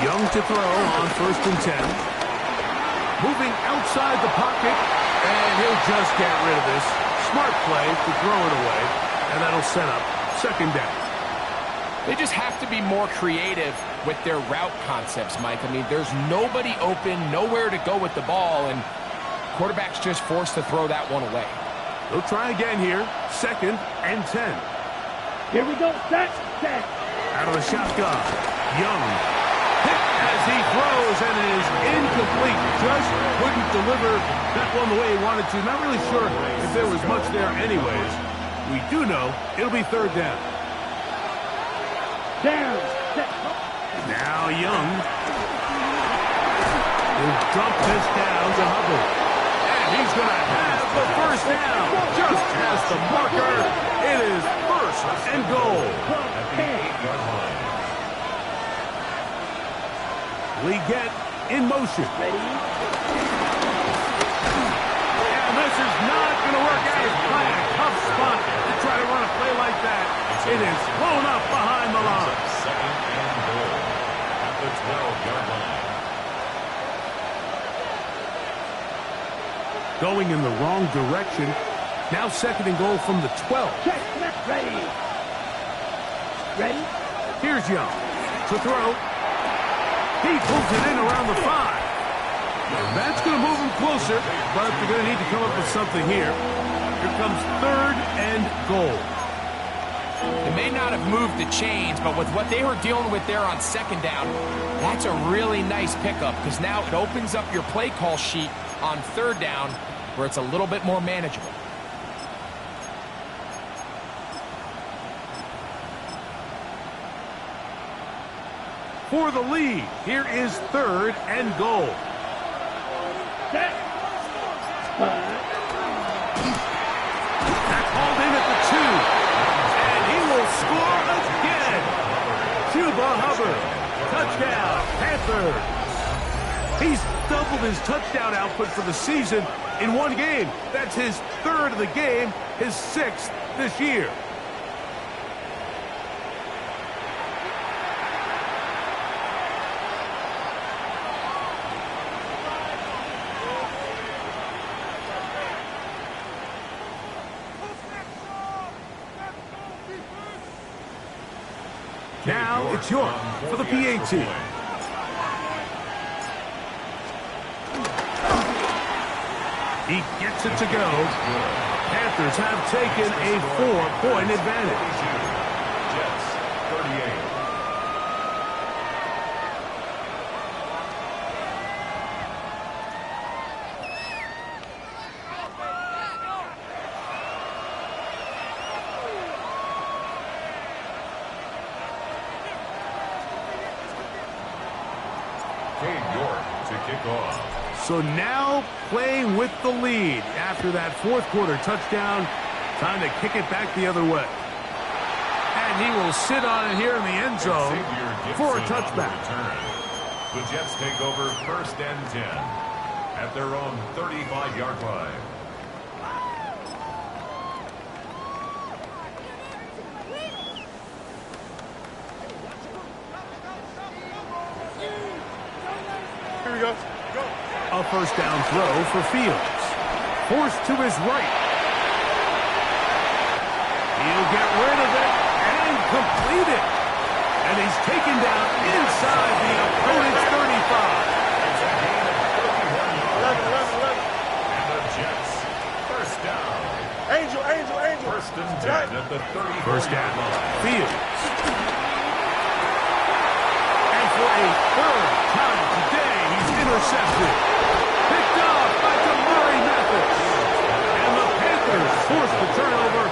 Young to throw on first and 10. Moving outside the pocket, and he'll just get rid of this. Smart play to throw it away, and that'll set up second down. They just have to be more creative with their route concepts, Mike. I mean, there's nobody open, nowhere to go with the ball, and quarterback's just forced to throw that one away. They'll try again here. Second and 10. Here we go. Set. Out of the shotgun. Young. Hit as he throws, and it is incomplete. Just couldn't deliver that one the way he wanted to. Not really sure if there was much there anyways. We do know it'll be third down. Down. Set. Now Young. He'll dump this down to Hubbard. And he's going to have the first down. Just past the marker. It is first and goal. Leggett in motion. Ready. And this is not going to work out. It's quite a tough spot to try to run a play like that. It is blown up behind the line. Second and goal at the 12-yard line. Going in the wrong direction. Now second and goal from the 12. Check. Ready. Ready. Here's Young to throw. He pulls it in around the 5. And that's going to move him closer, but they're going to need to come up with something here. Here comes third and goal. They may not have moved the chains, but with what they were dealing with there on second down, that's a really nice pickup because now it opens up your play call sheet on third down where it's a little bit more manageable. For the lead, here is third and goal. Set. That called in at the 2. And he will score again. Cuba Hubbard. Touchdown, Panthers. He's doubled his touchdown output for the season in one game. That's his third of the game, his 6th this year. Now it's York for the PAT. He gets it to go. Panthers have taken a 4-point advantage. Jets, 38. So now playing with the lead after that fourth quarter touchdown. Time to kick it back the other way. And he will sit on it here in the end zone for a touchback. The Jets take over 1st and 10 at their own 35-yard line. Here we go. A first down throw for Fields. Forced to his right. He'll get rid of it and complete it. And he's taken down inside the opponent's 35. It's a gain of 31 yards. 11. And the Jets, first down. Angel. 1st and 10 at the 34-yard First down. line. Fields. And for a third time today, he's intercepted. Picked off by Damari Mathis. And the Panthers force the turnover.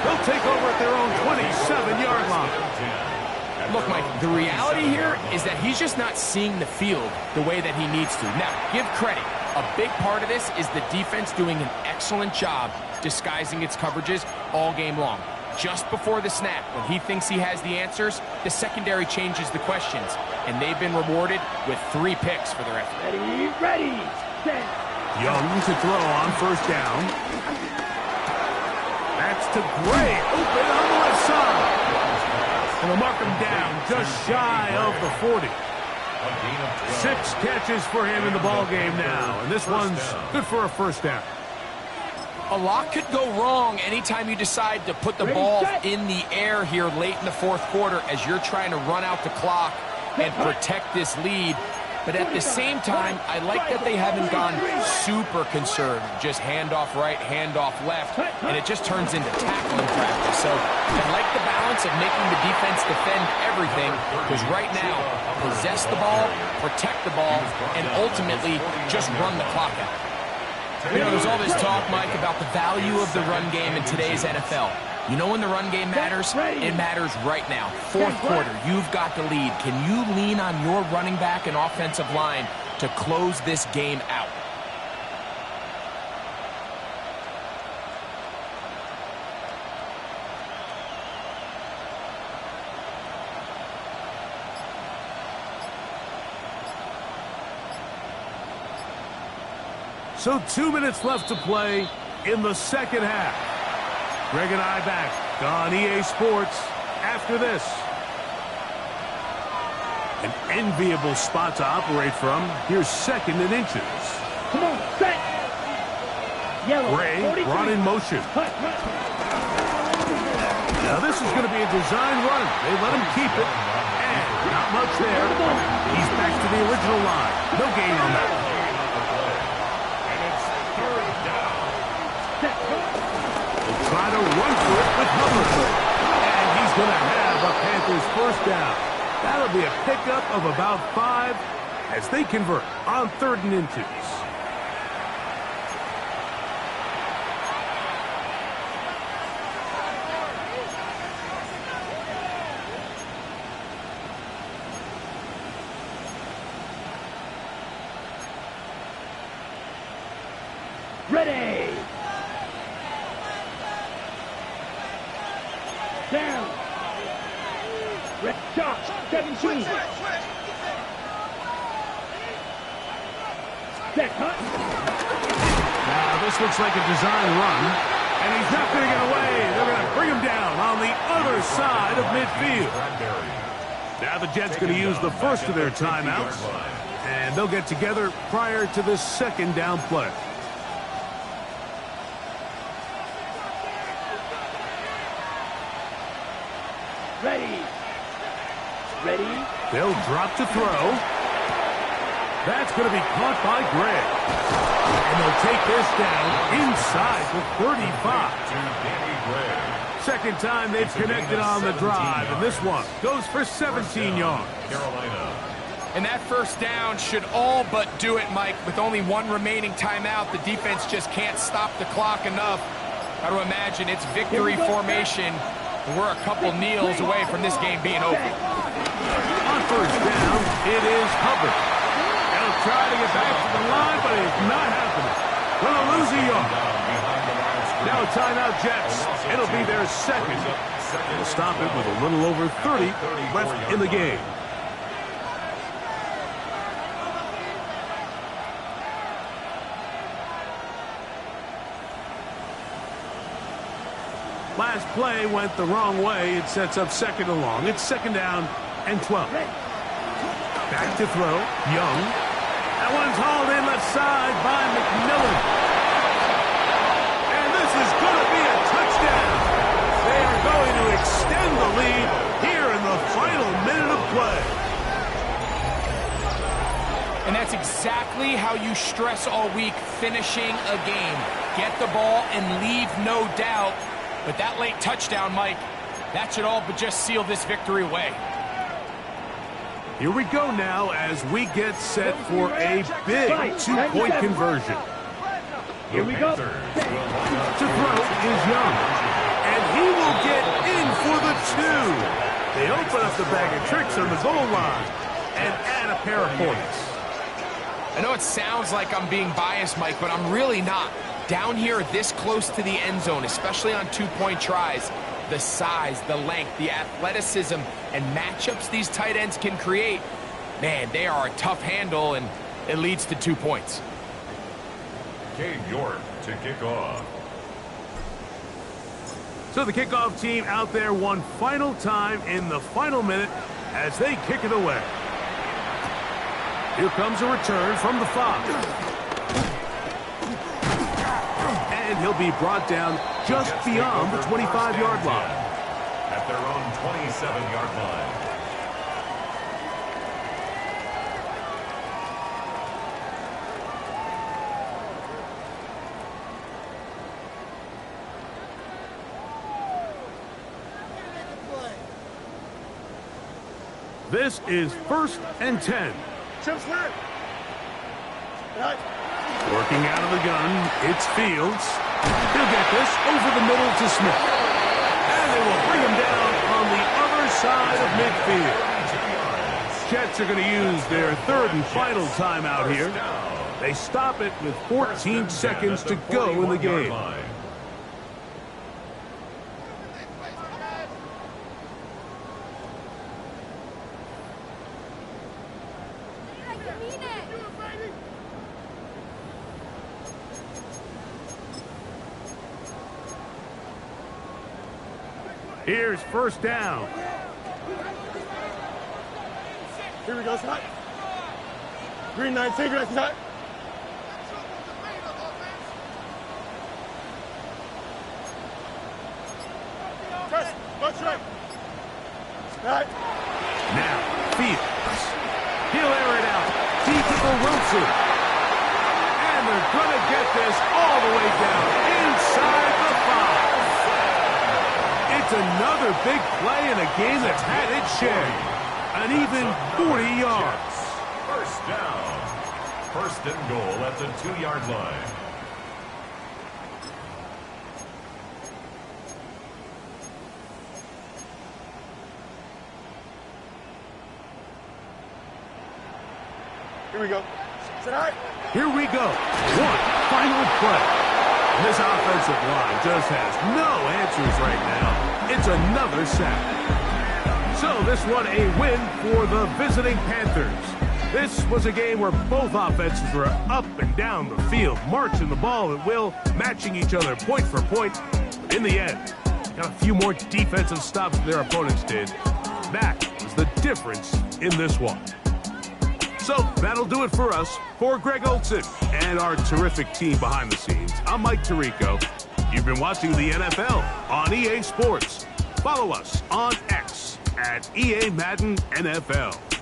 They'll take over at their own 27-yard line. Look, Mike, the reality here is that he's just not seeing the field the way that he needs to. Now, give credit. A big part of this is the defense doing an excellent job disguising its coverages all game long. Just before the snap, when he thinks he has the answers, the secondary changes the questions, and they've been rewarded with 3 picks for their effort. Ready, set. Young to throw on first down. That's to Gray, open on the left side. And they'll mark him down just shy of the 40. 6 catches for him in the ball game now, and this one's good for a first down. A lot could go wrong anytime you decide to put the ball in the air here late in the fourth quarter as you're trying to run out the clock and protect this lead. But at the same time, I like that they haven't gone super conservative. Just handoff right, handoff left, and it just turns into tackling practice. So I like the balance of making the defense defend everything, because right now, possess the ball, protect the ball, and ultimately just run the clock out. You know, there's all this talk, Mike, about the value of the run game in today's NFL. You know when the run game matters? It matters right now. Fourth quarter, you've got the lead. Can you lean on your running back and offensive line to close this game out? So 2 minutes left to play in the second half. Greg and I back on EA Sports after this. An enviable spot to operate from. Here's 2nd and inches. Come on, set. Yellow. Gray 43. brought in motion. Now this is going to be a design run. They let him keep it. And not much there. He's back to the original line. No gain on that. Try to run for it with Hubbard. And he's going to have a Panthers first down. That'll be a pickup of about 5 as they convert on 3rd and inches. Ready. Down. Red shot. 17. Set cut. Now this looks like a design run. And he's not going to get away. They're going to bring him down on the other side of midfield. Now the Jets going to use the first of their timeouts. And they'll get together prior to the 2nd down play. Ready. Ready? They'll drop to throw. That's going to be caught by Greg. And they'll take this down inside the 35. Second time they've connected on the drive, and this one goes for 17 yards. Carolina. And that first down should all but do it, Mike. With only one remaining timeout, the defense just can't stop the clock enough. Got to imagine it's victory formation. And we're a couple kneels away from this game being over. On first down, it is Hubbard. They'll try to get back to the line, but it's not happening. Going to lose a yard. Now a timeout, Jets. It'll be their second. They'll stop it with a little over 30 left in the game. Last play went the wrong way. It sets up second and long. It's second down and 12. Back to throw. Young. That one's hauled in left side by McMillan. And this is going to be a touchdown. They are going to extend the lead here in the final minute of play. And that's exactly how you stress all week, finishing a game. Get the ball and leave no doubt. But that late touchdown, Mike, that should all but just seal this victory away. Here we go now as we get set for a big two-point conversion. Here we go. To throw is Young. And he will get in for the two. They open up the bag of tricks on the goal line and add a pair of points. I know it sounds like I'm being biased, Mike, but I'm really not. Down here this close to the end zone, especially on two-point tries, the size, the length, the athleticism, and matchups these tight ends can create, man, they are a tough handle, and it leads to 2 points. Cade York to kick off. So the kickoff team out there one final time in the final minute as they kick it away. Here comes a return from the 5. And he'll be brought down just beyond the 25-yard line. At their own 27-yard line. This is 1st and 10. Chip's lit. Right. Working out of the gun, it's Fields. He'll get this over the middle to Smith. And they will bring him down on the other side of midfield. Jets are going to use their third and final timeout here. They stop it with 14 seconds to go in the game. Here's first down. Here we go, Scott. Green 19, green Scott. Press, watch right. Right. Now, Fields. He'll air it out. Deep to Wilson. And they're going to get this all the way down inside the 5. It's another big play in a game that's had its share. An even 40 yards. First down. First and goal at the 2-yard line. Here we go. Sit high. Here we go. One final play. This offensive line just has no answers right now. It's another sack. So this one a win for the visiting Panthers. This was a game where both offenses were up and down the field, marching the ball at will, matching each other point for point. In the end, got a few more defensive stops than their opponents did. That was the difference in this one. So that'll do it for us. For Greg Olson and our terrific team behind the scenes, I'm Mike Tirico. You've been watching the NFL on EA Sports. Follow us on X at EA Madden NFL.